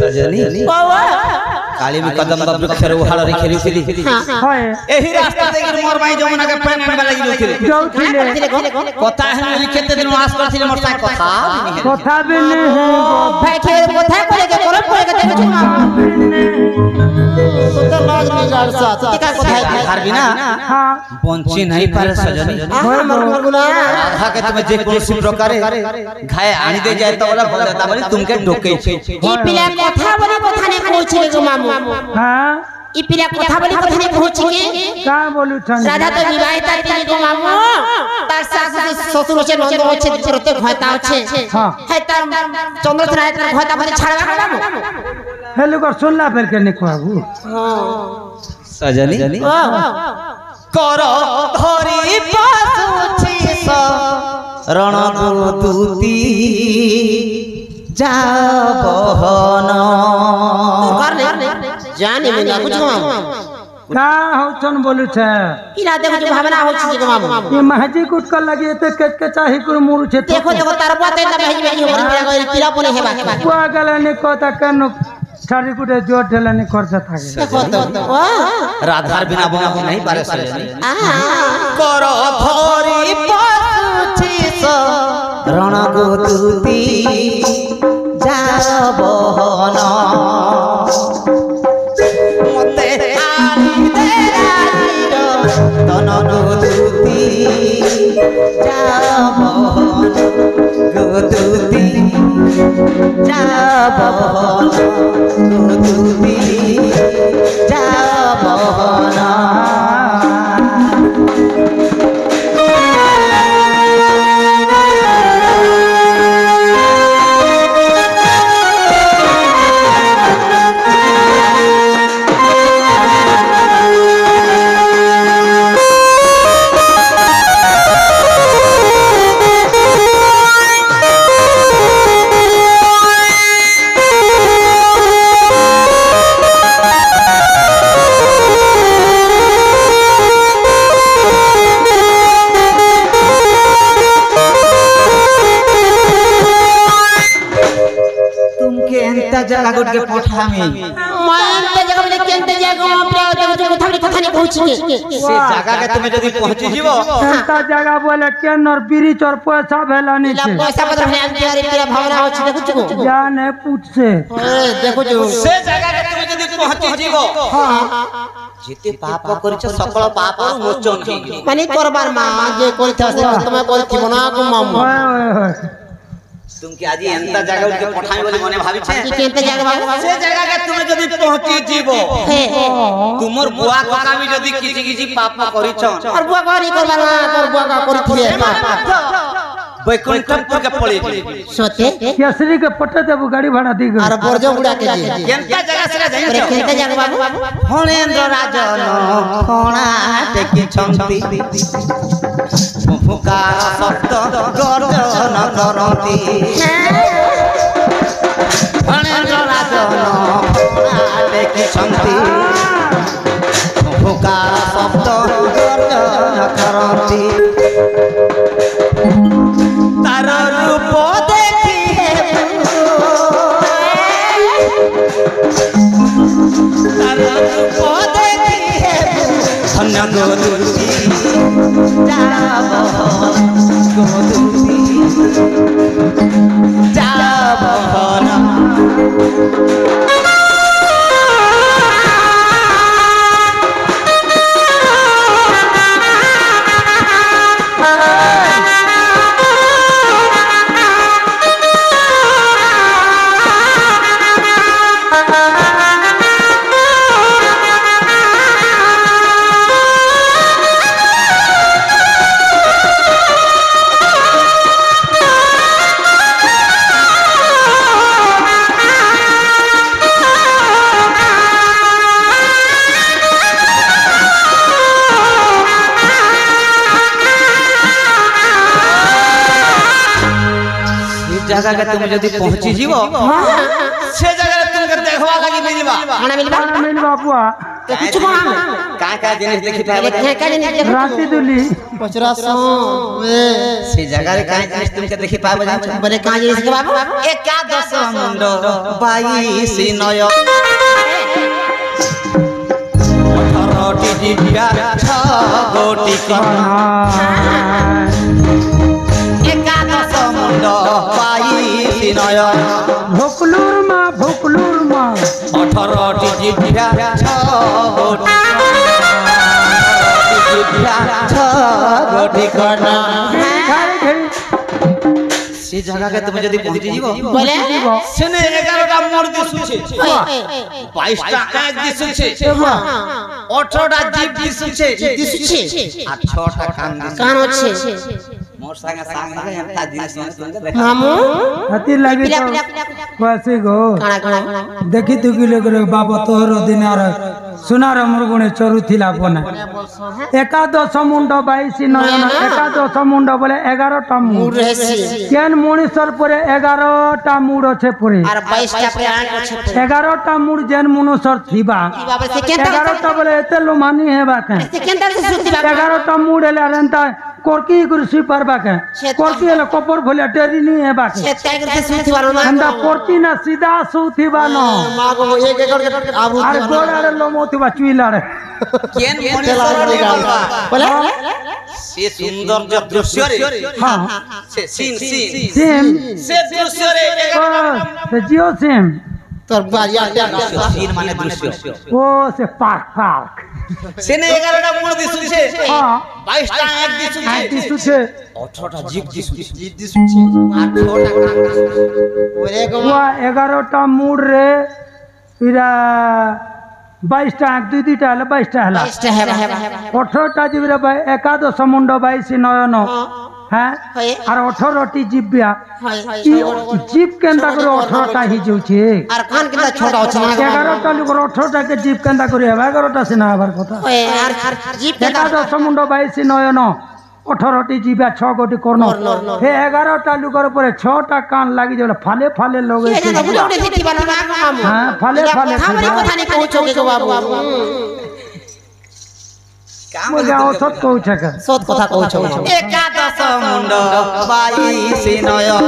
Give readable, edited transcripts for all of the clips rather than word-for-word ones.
सजनी काली में कदम वृक्ष रे उहाड़ रे खेली एही रास्ता देखि मोर भाई जमुना के पानी में लगी जाउथिले कथा है मेरी केते दिन आस करथिले मोर साथ कथा भी नहीं है भाई के कथा करे के करब करे के देखु तो लाज बिगाड़ सा टिका कथा है घर बिना हां बंची नहीं पारे सजनी राधा के तुम्हें जे कोनसी प्रकारे घाय आनी दे जाए तो वाला बोलता बोली तुमके डोके ई पिला कथा बोली कथा ने कहछि गो मामू हां ई पिला कथा बोली कथा ने कहछि के का बोलु छन राधा तो विवाहित थी गो मामू तार सास ससुर से नंद होछे प्रत्येक होता होछे हां है तार चंद्र राय तार होता भरी छाड़वा मामू हेलो कर सुनला फिर के ने कहबू हां सजनी कर धरी पासुछि स रण दूती जा बहन कर ले जाने में कुछ का होछन बोलु छ ई राधे कुछ भावना होछि के मामू ये महजी कुट कर लगे ते के चाहि कुर मुरु छ देखो देखो तार बात ना भेज भेज हमर पीरा पने हेबा को गले ने कोता कनो छाड़ी कुटे जोर ढेला ने करता था देखो तो राधार बिना बना नहीं पारे सजनी कर धरी पासुछि स रण दूती जा बहन मते आनी दे राजीर तन दूती जा बहन दूती जा बहन दूती जा बहन जगह गुट के पोठा में मैं ते जगह में केनते जगह अपने जो कथा ने पहुंची से जगह के तुम यदि पहुंची जीवो ता जगह बोले केन और बीरी और पैसा भेला नहीं छे पैसा पत्र है तेरे तेरा भावना होछि देखु छु जाने पूछ से देखु छु से जगह के तुम यदि पहुंची जीवो हां जेते पाप करिछ सकल पाप मोचन हे माने करबार मां जे करिथा से तुम करिथिबो ना को मामू तुम के आज एंता जगह उठ के पठाई बोली मने भाबी छे कि केंते जगह बाबू से जगह के तुम जदी पहुंची जीवो तुमर बुआ काका भी जदी किछि किछि पाप करिछ और बुआ करी करबा ना तोर बुआ का करिथिले पाप बैकुंठपुर के पड़ी सोते केसरी के पट्टे देबू गाड़ी भाड़ा दी अरे बरजो उड़ा के दे केंता जगह से जाई छ केंते जगह बाबू फणेन्द्र राजन फणा टेकी छंती फुकार शब्द गर्जन करती फणेन्द्र राजन फणा टेकी छंती फुकार शब्द गर्जन करती तार रूप देखी तार रूप देखी धन्य गोदूती जाब गोदूती जाब जगह के तुम यदि पहुंची जीवो से जगह तुमके देखवा लगी मिलबा मिलवा बुआ कुछ बना का जिनिस देखि पाबे का जिनिस राती दुली पचरा सो से जगह रे का जिनिस तुमके देखि पाबे जा बरे का जिनिस के बाबू एकादश मुंड 22 नय 18 जिभिया 6 गोटी एकादश मुंड 22 नय भोकलूर मा 18 जिभिया 6 गोटी जिभिया 6 गोटी करना से जगह के तुम जदी पहुंची जीवो बोले सेने 11टा मोड़ दिसुछे 22टा आंख दिसुछे 18टा जीभ दिसुछे आ 6टा कान আছে मोर संगे संगे हमता जिनिस तुमके देखा मामू हती लगी तो वासी गो काना देखि तु कि लोग बाबा तोहर दिनार सुनार मुरगुणे चरुथिला बना एकादश मुंड 22 नयन एकादश मुंड बोले 11टा मुंड रहसी केन मनुष्यर परे 11टा मुंड আছে পরে আর 22টা पे आंख আছে 11টা মুড় যেন মনুষ্যর থিবা বাবা সে কেনতা 11টা বলে এতে লোমানি হেবা কে সে কেনতা সুতি বাবা 11টা মুড় এলে আরেনতা কোরকি কুরসি পারবা কে কোরকি এলে কপর ভলে টেরিনি হেবা কে সে তাই করতে সুতি বানো না আমরা কোরকি না সিধা সুথিবা ন মাগো এক একর আবু আর গোড়ারে লোমতিবা চুইলারে কেন মনে বাবা বলে সে সৌন্দর্য দৃশ্য রে হ্যাঁ সে সিন সিম সে দৃশ্য রে সে জিও সিম তোর বাড়িয়া সিন মানে দৃশ্য ও সে পার্ক সেনে 11টা মুড় দিসুছে হ্যাঁ 22টা আঁখ দিসুছে 18টা জিভ দিসুছে আর 6টা কান ওরে গো 11টা মুড় রে ইরা 22টা আঁখ দুইটা হলে 22টা হলা 22টা হেবা 18টা জিবরে একাদশ মুন্ড 22 নয়ন হ্যাঁ আর 18টি জিব্যা জীব কেনতা করে 18টা হি যাচ্ছে আর কান কিনা ছোট আছে না 11টা লোকের 18টা কে জীব কেনতা করে হবে 11টা সিনা হবার কথা আর জীব একাদশ মুন্ড 22 নয়ন 18টি জিব্যা 6 গোটি কর্ণ হে 11টা লোকের উপরে 6টা কান লাগি যাবে ফালে ফালে লগে বুড়ে দিতি বানো না মামু হ্যাঁ ফালে ফালে খামরে কথা নি কইছো কে বাবু মুজা অসত কইছে কে সত কথা কইছো একাদশ মুন্ড 22 নয়ন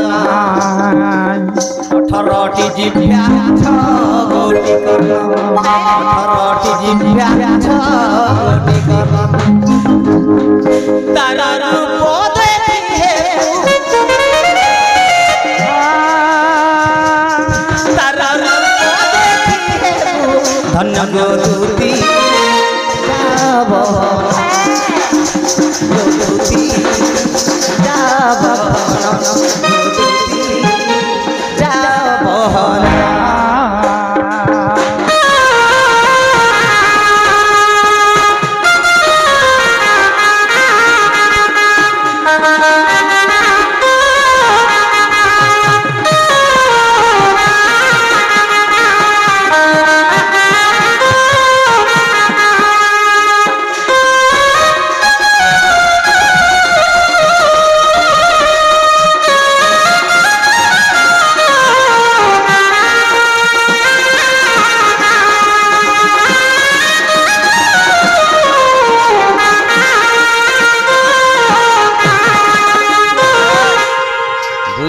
18টি জিভিয়া 6 গোটি কর্ণ 18টি জিভিয়া 6 গোটি কর্ণ তারা রূপ দেখে তারা রূপ দেখে ধন্য গৌরী যাব গৌরী যাব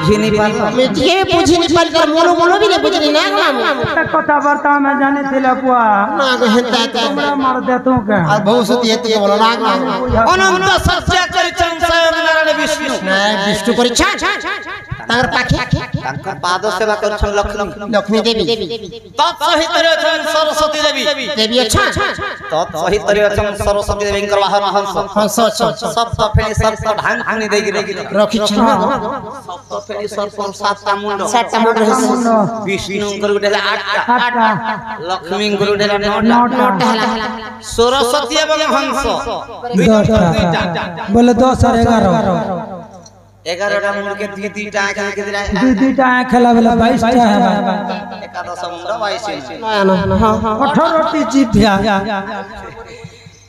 बुझी नहीं पाल मैं ये बुझी नहीं पाल कर मोनो मोनो भी नहीं बुझनी ना मामू কথা বার্তা আমি জানি ছিল পুয়া না গো হেতা তোমরা মার দেতো কে আর ভবিষ্যৎ এতে বলো না মামু অনন্ত সত্য করিছেন স্বয়ং নারায়ণ বিষ্ণু না বিষ্ণু করিছেন তার পাখি তাଙ୍କ পাদ সেবা করছেন লক্ষ্মী দেবী তৎ সহিত রয়েছেন সরস্বতী দেবী দেবী আছেন তৎ সহিত রয়েছেন সরস্বতী দেবীଙ୍କର বাহন হংস হংস সপ্ত ফেনি সর্প ঢাঙ্কুনি ଦେଇକି ରଖିଛି সপ্ত ফেনি সর্প সাতটা মুଣ୍ଡ ରହିଛି ବିଷ୍ଣୁଙ୍କର ଗୋଟେ ହେଲା 8ଟା 8টা ଲକ୍ଷ୍ମୀଙ୍କର ଗୋଟେ ହେଲା 9ଟା ସରସ୍ୱତୀ ଏବଂ ହଂସ 10টা বলে 10 আর 11 11টা মুଣ୍ଡকে দুইটা আঁখ দিলা দুইটা আঁখ খেলা বেলা 22টা হবে একাদশ মুন্ড 22 না না হ্যাঁ 18টি জিভ্যা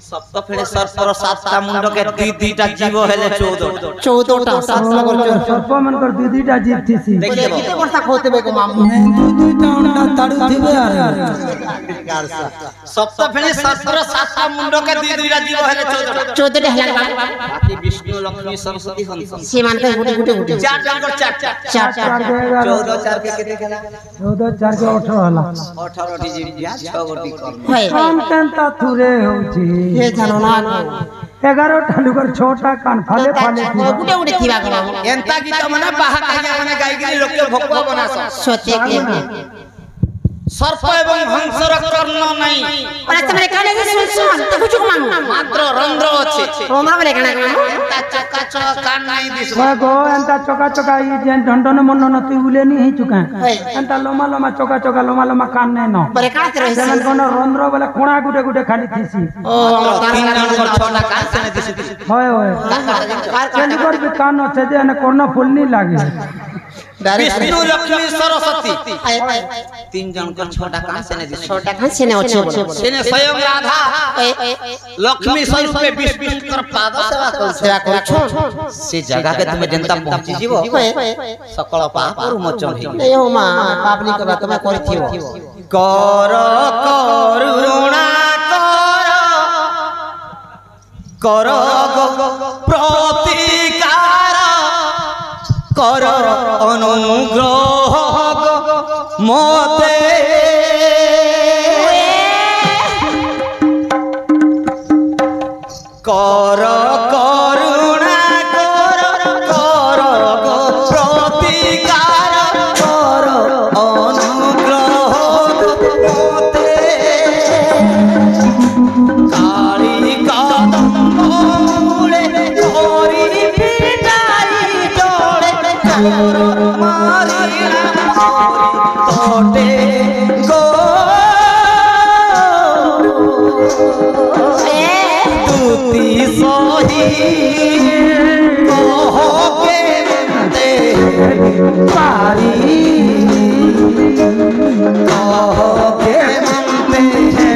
सप्त फेरे सर्पर सातटा मुंड के दीटा जीव हेले 14 14टा सर्प मनकर दुईटा जीव थीसी देखिए किते वर्षा खोते बे को मामू दुईटा अंडा ताड़ू थिबे अरे सप्त फेरे सर्पर सातटा मुंड के दीटा जीव हेले 14टा हला बाकी विष्णु लक्ष्मी सरस्वती हंस सीमान के गुटे चार जन चार 14 4 के केते केला 14 4 के 18 हला 18 टी जीव 6 गोटी कर्म होय कान केनता थुरे होची हे जानो ना 11 ठालुकर 6टा कान फाले फाले गुटे थिबा को मामू एंता गीत माने बाहा काया माने गाई गाई लोक के भक्वा बनास सोचे के सर्प एवं हंसर कर्ण नहीं और तमरे काने सुन तो कुछ को मामू मात्र रंध्र अछि रोमा बले काना मामू एंता चका चक कान नहीं दिस गो एंता चका चका ई जेन ढंढन मन न तू उले नी ही चुका एंता लमा लमा चका चका लमा कान नै न बले काना रहे जेन कोन रंध्र बोले कोणा गुटे खाली थीसी ओ तीन जन को छोटा कान से नहीं दिस होय होय केन कर भी कान छै जे न कोन फूल नी लागे विष्णु लक्ष्मी सरस्वती तीन जन को छोटा कान से नहीं दिस छोटा खान से ने अच्छे सेने स्वयं राधा लक्ष्मी स्वरूप में विष्णु कर पाद सेवा कर से जगह के तुम्हें जनता पहुंची जीवो सकल पाप और मोचन हे ए हो मां पापनी के बात में करि थिवो कर करुणा कर प्रतिकार कर अनुग्रह मोते कर करुणा कर प्रतिकार कर अनुग्रह मोते काली कदम मूले कोरी पिटाई जोड़े कर मारिला तोटे गो तुती सही कहो के दे पारी कहो के मनते है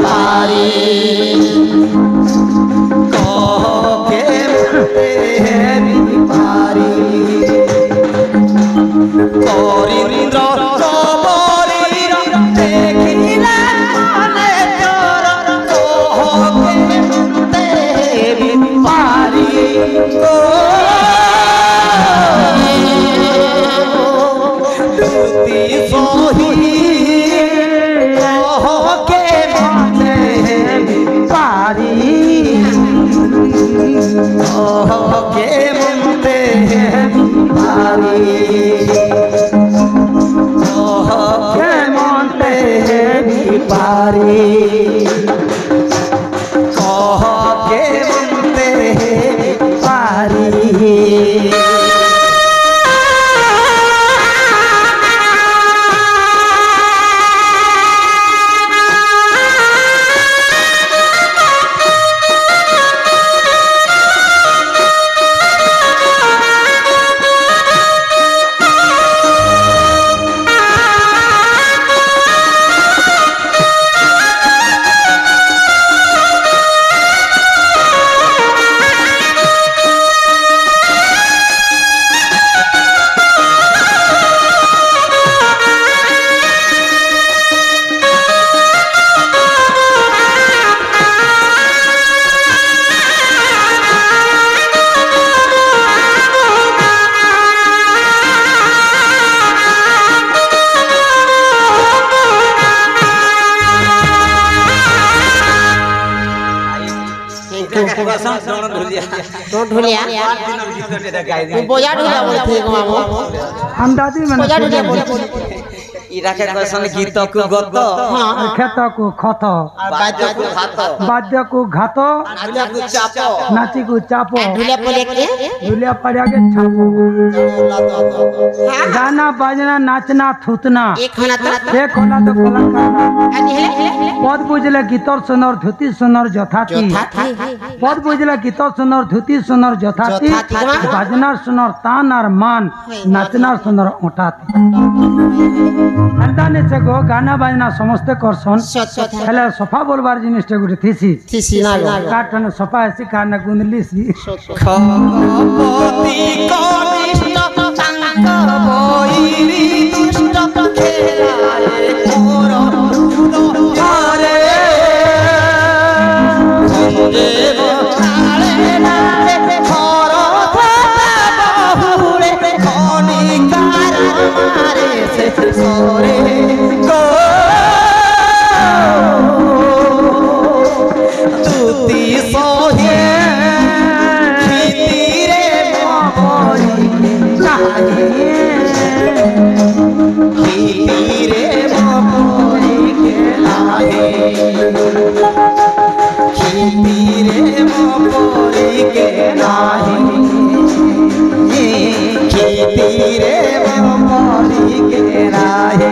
पारी कहो के मनते है पारी करिंद्र कबरीर देखिला मने तोर कहो के मनते पारी तुती सोही कहो के मनते पारी कहो के मनते पारी कहो के मनते पारी कहो के मनते पारी तो ढोलिया बोया ढोलिया बोलते को मामू अंदाजी मन बोया ढोलिया बोलते इराके कसन गीत को गत हां खेत को खत बाद्य को हाथ वाद्य को घात नाचा को चापो नाची को चापो ढोलिया बोले के झूलिया पड़ा के छापो गाना बाजना नाचना थूतना एक होना तो एक होला तो कलाकार हेले पद बुझले गीतर सुनर धुति सुनर जथाती पद बुझले गीतर सुनर धुति सुनर जथाती बाजना सुनर तान और मान नाचना सुनर उठाती एंता ने से गो गाना बाजना समस्ते करसन हेले सफा बोलबार जिनिसटे गुटे थिसी थिसी ना गो काटन सफा ऐसी काना गुंदली सी खपति कनिष्ठ तांक बइरी दुष्ट खेलाए मोर दुआरे देव नाले नाले घर बहुरे कनिकार मारे से सोरे गो तुति सोहे खितीरे मोरी खितीरे मोरी के लाहे खितीरे मोरी के लाहे खितीरे मोरी के लाहे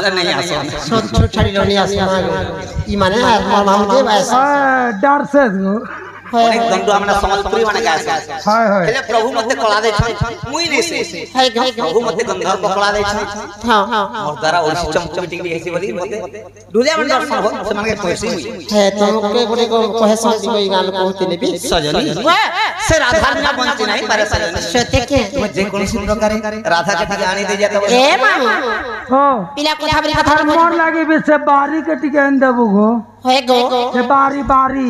छोट छाड़ी लोनी आसमा ई माने मामू के बस डर से गो अनेक दंडो हमरा समझपुरी माने गाय हाय हाय हेले प्रभु मते कला दे छ मुई ने से है प्रभु मते गंधर्व पकड़ा दे छ हां मोर द्वारा ओसी चमचमिटी के ऐसी बली मते डुलिया मन दर्शन हो से माने पैसे मुई है तुमके गुटे को कहसन दिगो ई गाल कहतिले बि सजनी से राधा ना बनती नहीं पारे सजनी सत्य के तुम जे कोन प्रकार राधा के जानी दे जाता ए मामू हो पिला कथा बरी कथा मोर लागे बे से बारी के टिके अंदबु गो होए गो से बारी बारी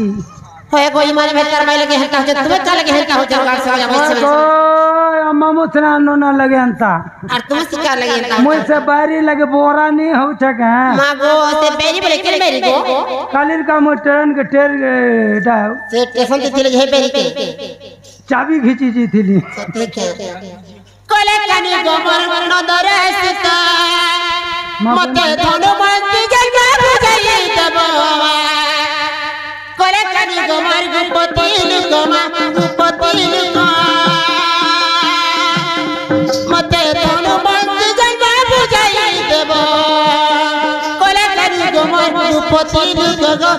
होए गो ई माने भीतर में लगे हटा हो तुम का लगे हटा हो जगाड़ से आवे से ओ अम्मा मुसना नो ना लगे अंता और तुम सिका लगे हटा मुझ से बारी लगे बोरा नहीं हो छके मां गो से बेरी बेरी के बेरी गो कालिर का मो ट्रेन के टेर डा से स्टेशन ते चले जे बेरी के चाबी खींची जी थी सत्य के कोले कानी गोबर नदर सीता मते धनु मस्ती जगा बुझाई दबो कोले कानी गोबर गुपति लुगमा मते धनु मस्ती जगा बुझाई देबो कोले कानी गोबर गुपति लुगमा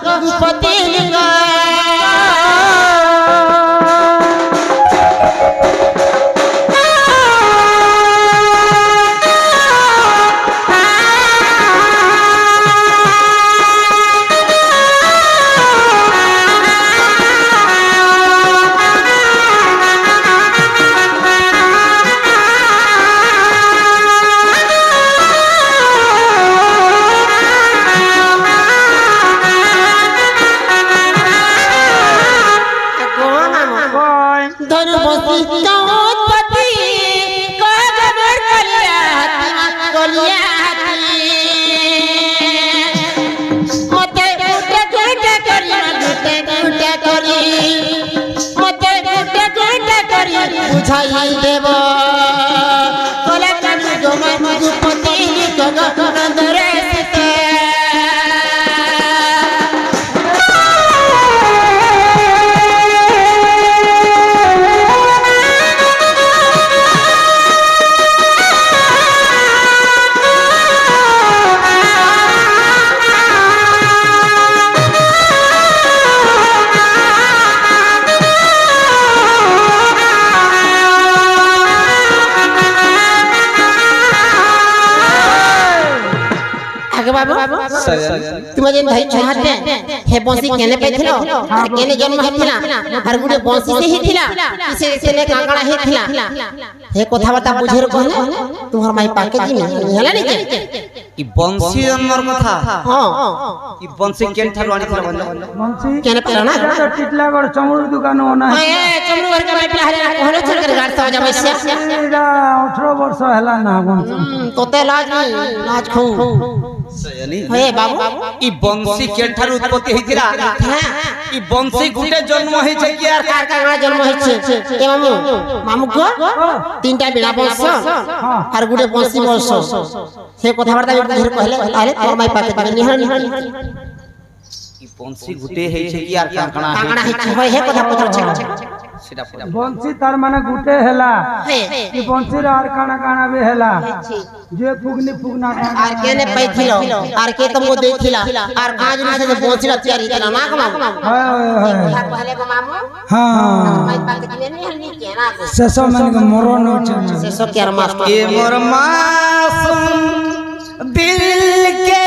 बुझाई देव कोले कानी गोमा गुपति नंदरे सीते बाबू तुम जे भाई छहाते हे बंसी केने पेथिलो केने जन्म हेथिला हर गुडे बंसी से हेथिला से सेने कांगड़ा हेथिला हे कथा बता बुझेर कहले तुहर माई पाके जी में हला नहीं ଇ ବଂଶୀ ଜନ୍ମର କଥା ହଁ ଇ ବଂଶୀ କେନ୍ ଠାରୁ ଆଣିଥିଲା ବନ୍ଧୁ ବଂଶୀ କେନେ ପେଲା ନା এটা তো টিটলাগড় চমড়ুর দোকান ওনা ହଁ ଏ ଚମড়ୁ ଘର କା ମାଇପିଲା ହରେ କୋହଲେ চল করে গাড় সব যাবে সে এটা 18 বর্ষ হেলা না বংশী তোতে লাজ নাই লাজ খু হে বাবু ই বংশী কেନ୍ ଠାରୁ উৎপত্তি ହେଇଥିଲା ই বংশী গুটে জন্ম হইছে কি আর কার কার জন্ম হচ্ছে এ মামু মামু গো তিনটা বিনা বংশ আর গুটে বংশী বংশ সে কথাবার্তা ধরে কইলে আরে তোর মাই পাকে দিবে নিহর নিহর ই বংশী গুটে হইছে কি আর কাঁকড়া কাঁকড়া হচ্ছে হয় হে কথা পছছে সেটা বংশী তার মানে গুটে হেলা কি বংশীর আর কানা কানা বে হেলা যে ফুগনি ফুগনা আর কেনে পাইছিল আর কে তোমको দেখিলা আর আজ নিছে যে বংশীলা তৈরি দিলা না মামু হয় হয় কথা কইলে গো মামু হ্যাঁ মাই পাকে দিবে নিহর নি কে না শেষ মানে মরণ হচ্ছে সে সব কি আর মাস্টার এ মোর মাসুম দিল কে